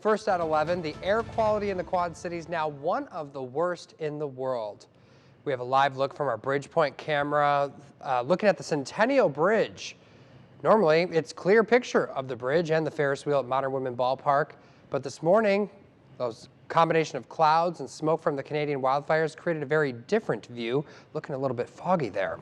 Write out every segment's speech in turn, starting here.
First at 11, the air quality in the Quad Cities now one of the worst in the world. We have a live look from our Bridgepoint camera looking at the Centennial Bridge. Normally, it's a clear picture of the bridge and the Ferris wheel at Modern Woodmen Ballpark, but this morning, those combination of clouds and smoke from the Canadian wildfires created a very different view, looking a little bit foggy there.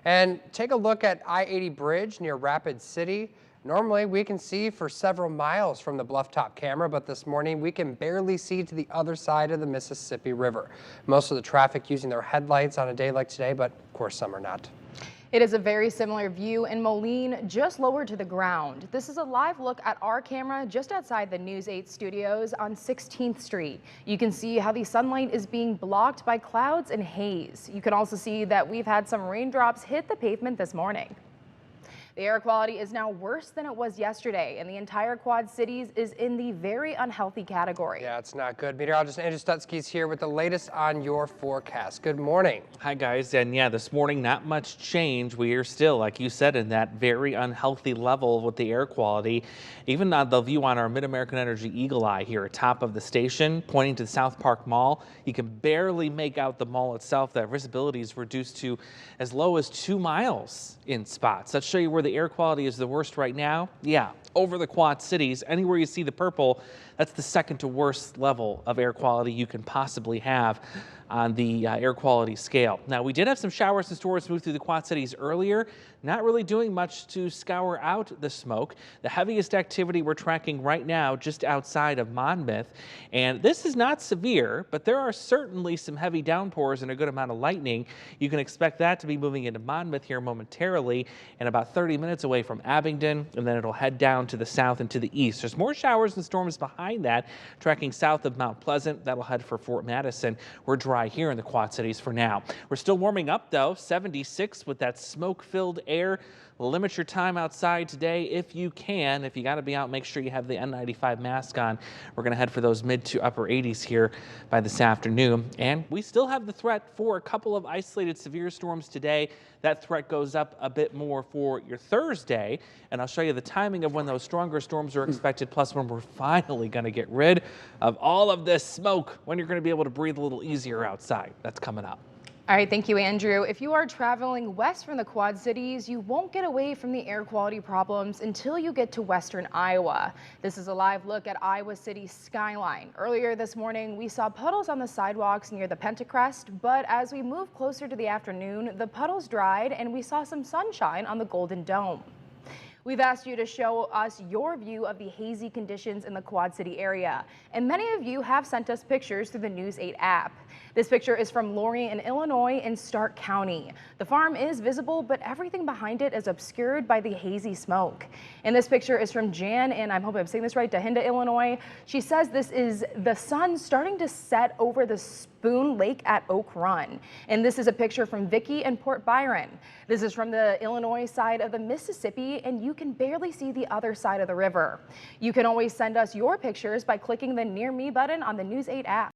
And take a look at I-80 Bridge near Rapid City. Normally, we can see for several miles from the Bluff-top camera, but this morning we can barely see to the other side of the Mississippi River. Most of the traffic using their headlights on a day like today, but of course some are not. It is a very similar view in Moline, just lower to the ground. This is a live look at our camera just outside the News 8 studios on 16th Street. You can see how the sunlight is being blocked by clouds and haze. You can also see that we've had some raindrops hit the pavement this morning. The air quality is now worse than it was yesterday, and the entire Quad Cities is in the very unhealthy category. Yeah, it's not good. Meteorologist Andrew Stutzky is here with the latest on your forecast. Good morning. Hi, guys. And yeah, this morning, not much change. We are still, like you said, in that very unhealthy level with the air quality. Even the view on our Mid-American Energy Eagle Eye here at top of the station, pointing to the South Park Mall, you can barely make out the mall itself. That visibility is reduced to as low as 2 miles in spots. Let's show you where the air quality is the worst right now. Yeah, over the Quad Cities, anywhere you see the purple, that's the second to worst level of air quality you can possibly have on the air quality scale. Now, we did have some showers and storms move through the Quad Cities earlier, not really doing much to scour out the smoke. The heaviest activity we're tracking right now just outside of Monmouth, and this is not severe, but there are certainly some heavy downpours and a good amount of lightning. You can expect that to be moving into Monmouth here momentarily and about 30 minutes away from Abingdon, and then it'll head down to the south and to the east. There's more showers and storms behind that, tracking south of Mount Pleasant. That'll head for Fort Madison. We're dry here in the Quad Cities for now. We're still warming up though, 76 with that smoke-filled air. Limit your time outside today if you can. If you got to be out, make sure you have the N95 mask on. We're going to head for those mid to upper 80s here by this afternoon. And we still have the threat for a couple of isolated severe storms today. That threat goes up a bit more for your Thursday. And I'll show you the timing of when those stronger storms are expected, plus when we're finally going to get rid of all of this smoke, when you're going to be able to breathe a little easier outside. That's coming up. All right, thank you, Andrew. If you are traveling west from the Quad Cities, you won't get away from the air quality problems until you get to western Iowa. This is a live look at Iowa City's skyline. Earlier this morning, we saw puddles on the sidewalks near the Pentacrest, but as we move closer to the afternoon, the puddles dried and we saw some sunshine on the Golden Dome. We've asked you to show us your view of the hazy conditions in the Quad City area, and many of you have sent us pictures through the News 8 app. This picture is from Lorien, Illinois in Stark County. The farm is visible, but everything behind it is obscured by the hazy smoke. And this picture is from Jan in, I hope I'm saying this right, Dahinda, Illinois. She says this is the sun starting to set over the Spoon Lake at Oak Run. And this is a picture from Vicky in Port Byron. This is from the Illinois side of the Mississippi, and you can barely see the other side of the river. You can always send us your pictures by clicking the Near Me button on the News 8 app.